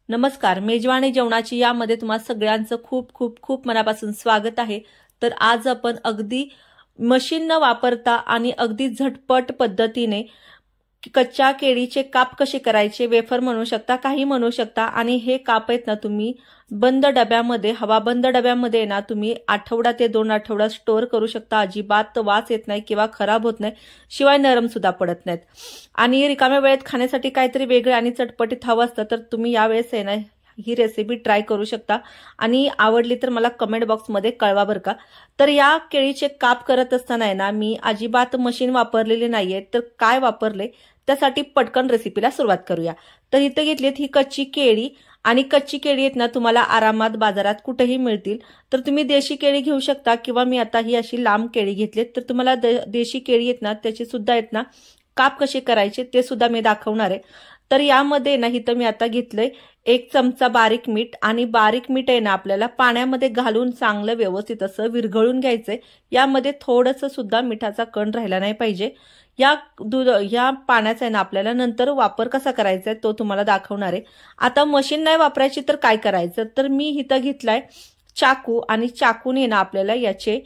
नमस्कार, मेजवानी जेवणाची यामध्ये तुम्हा सगळ्यांचं खूप खूप खूप मनापासून स्वागत आहे। तर आज आपण अगदी मशीन न वापरता आणि अगदी झटपट पद्धतीने कच्च्या केळीचे काप कसे करायचे, वेफर म्हणू शकता, काही म्हणू शकता। आणि हे काप आहेत ना तुम्ही बंद डब्यामध्ये, हवाबंद डब्यामध्ये ना तुम्ही आठवडा ते 2 आठवडा स्टोअर करू शकता। अजिबात वास येत नाही किंवा खराब होत नाही, शिवाय नरम सुद्धा पडत नाहीत। आणि रिकाम्या वेळेत खाण्यासाठी काहीतरी वेगळे आणि चटपटीत हवं असतं तर तुम्ही यावेळेस आहे ना ही रेसिपी ट्राय करू शकता। आणि आवडली तर मला कमेंट बॉक्समध्ये कळवा बरं का। तर या केळीचे काप करत असताना आहे ना मी अजिबात मशीन वापरलेले नाहीये, तर काय वापरले त्यासाठी पटकन रेसिपीला सुरुवात करूया। तर इथे घेतलीत ही कच्ची केळी, आणि कच्ची केळी आहेत ना तुम्हाला आरामात बाजारात कुठेही मिळतील। तर तुम्ही देशी केळी घेऊ शकता किंवा मी आता ही अशी लांब केळी घेतलीत। तर तुम्हाला देशी केळी आहेत ना त्याची सुद्धा आहेत ना काप कसे करायचे ते सुद्धा मी दाखवणार आहे। तर यामध्ये ना इथं मी आता घेतलंय 1 चमचा बारीक मीठ, आणि बारीक मीठ आहे ना आपल्याला पाण्यामध्ये घालून चांगलं व्यवस्थित असं विरघळून घ्यायचंय। यामध्ये थोडंसं सुद्धा मिठाचा कण राहिला नाही पाहिजे। या पाण्याचा आहे ना आपल्याला नंतर वापर कसा करायचा तो तुम्हाला दाखवणार आहे। आता मशीन नाही वापरायची तर काय करायचं, तर मी इथं घेतलाय चाकू, आणि चाकूने ना आपल्याला याचे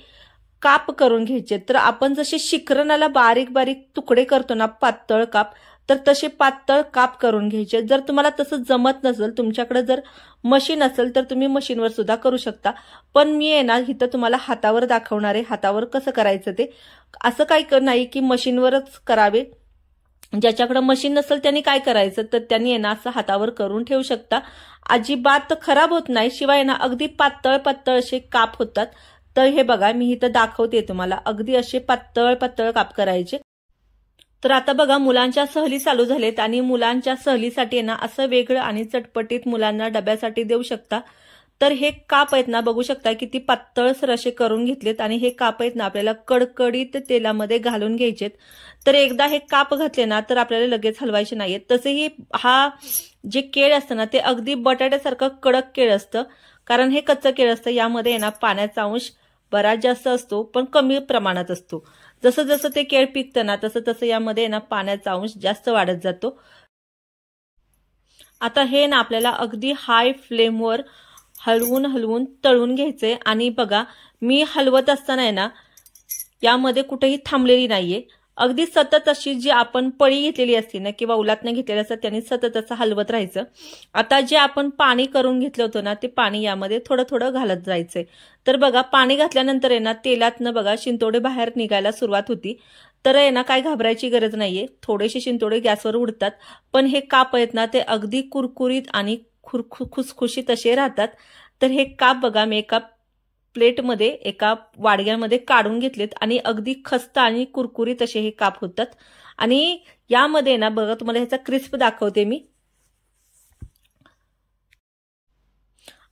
काप करून घ्यायचे। तर आपण जसे शिकरणाला बारीक बारीक तुकडे करतो ना पातळ काप, तर तसे पातळ काप करून घ्यायचे। जर तुम्हाला तसं जमत नसेल, तुमच्याकडे जर मशीन असेल तर तुम्ही मशीनवर सुद्धा करू शकता। पण मी आहे ना इथं तुम्हाला हातावर दाखवणार आहे, हातावर कसं करायचं ते। असं काही नाही की मशीनवरच करावे, ज्याच्याकडे मशीन नसेल त्यांनी काय करायचं तर त्यांनी आहे ना असं हातावर करून ठेवू शकता। अजिबात खराब होत नाही, शिवाय ना अगदी पातळ पातळ असे काप होतात। तर हे बघा मी इथं दाखवते तुम्हाला, अगदी असे पातळ पातळ काप करायचे। तर आता बघा मुलांच्या सहली चालू झालेत, आणि मुलांच्या सहलीसाठी ना असं वेगळं आणि चटपटीत मुलांना डब्यासाठी देऊ शकता। तर हे काप आहेत ना बघू शकता किती पातळसर असे करून घेतलेत, आणि हे काप आहेत ना आपल्याला कडकडीत तेलामध्ये घालून घ्यायचेत। तर एकदा हे काप घातले ना तर आपल्याला लगेच हलवायचे नाहीयेत। तसेही हा जे केळ असतं ना ते अगदी बटाट्यासारखं कडक केळ असतं, कारण हे कच्चं केळ असतं। यामध्ये ना पाण्याचा अंश बराच जास्त असतो, पण कमी प्रमाणात असतो। जसं जसं ते केळ पिकतं ना तसं तसं यामध्ये ना पाण्याचा अंश जास्त वाढत जातो। आता हे ना आपल्याला अगदी हाय फ्लेमवर हलवून हलवून तळून घ्यायचंय। आणि बघा मी हलवत असताना आहे ना यामध्ये कुठेही थांबलेली नाहीये, अगदी सतत अशी जी आपण पळी घेतलेली असते ना किंवा उलातनं घेतलेलं असतं त्यांनी सतत असं हलवत राहायचं। आता जे आपण पाणी करून घेतलं होतं ना ते पाणी यामध्ये थोडं थोडं घालत जायचंय। तर बघा पाणी घातल्यानंतर आहे ना तेलातनं बघा शिंतोडे बाहेर निघायला सुरुवात होती। तर आहे ना काय घाबरायची गरज नाहीये, थोडेसे शिंतोडे गॅसवर उडतात, पण हे काप आहेत ना ते अगदी कुरकुरीत आणि खुसखुशीत असे राहतात। तर हे काप बघा मी एका प्लेटमध्ये, एका वाडग्यामध्ये काढून घेतलेत, आणि अगदी खस्त आणि कुरकुरीत असे हे काप होतात। आणि यामध्ये ना बघा तुम्हाला ह्याचा क्रिस्प दाखवते मी।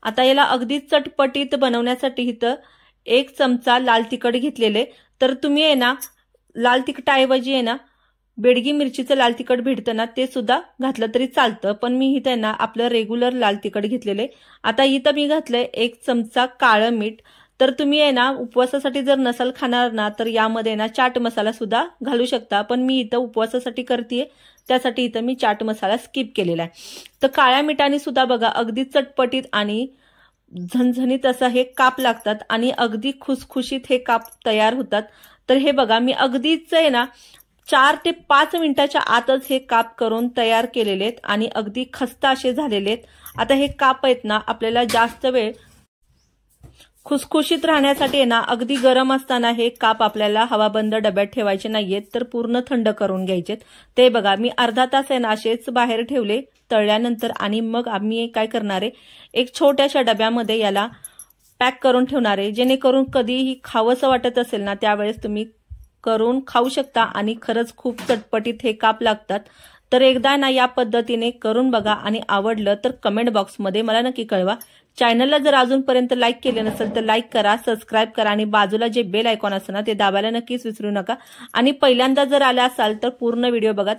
आता याला अगदी चटपटीत बनवण्यासाठी इथं 1 चमचा लाल तिखट घेतलेले। तर तुम्ही आहे ना लाल तिखटाऐवजी आहे ना बेडगी मिरचीचं लाल तिखट भेटतं ना ते सुद्धा घातलं तरी चालतं, पण मी इथं आहे ना आपलं रेग्युलर लाल तिखट घेतलेले। आता इथं मी घातलंय 1 चमचा काळं मीठ। तर तुम्ही आहे ना उपवासासाठी जर नसाल खाणार ना तर यामध्ये ना चाट मसाला सुद्धा घालू शकता, पण मी इथं उपवासासाठी करतेय त्यासाठी इथं मी चाट मसाला स्किप केलेला आहे। तर काळ्या मिठाने सुद्धा बघा अगदी चटपटीत आणि झणझणीत असं हे काप लागतात, आणि अगदी खुसखुशीत हे काप तयार होतात। तर हे बघा मी अगदीच आहे ना 4 ते 5 मिनिटाच्या आतच हे काप करून तयार केलेले आहेत, आणि अगदी खस्ता असे झालेले आहेत। आता हे काप आहेत ना आपल्याला जास्त वेळ खुसखुशीत राहण्यासाठी आहे ना अगदी गरम असताना हे काप आपल्याला हवाबंद डब्यात ठेवायचे नाहीयेत, तर पूर्ण थंड करून घ्यायचेत। ते बघा मी अर्धा तास आहे ना असेच बाहेर ठेवले तळल्यानंतर, आणि मग आम्ही काय करणार आहे एक छोट्याशा डब्यामध्ये याला पॅक करून ठेवणार आहे, जेणेकरून कधीही खावंसं वाटत असेल ना त्यावेळेस तुम्ही करून खाऊ शकता, आणि खरंच खूप चटपटीत हे काप लागतात। तर एकदा ना या पद्धतीने करून बघा, आणि आवडलं तर कमेंट बॉक्समध्ये मला नक्की कळवा। चॅनलला जर अजूनपर्यंत लाईक केले नसेल तर लाईक करा, सबस्क्राईब करा, आणि बाजूला जे बेल आयकॉन असतं ना ते दाबायला नक्कीच विसरू नका। आणि पहिल्यांदा जर आला असाल तर पूर्ण व्हिडिओ बघा।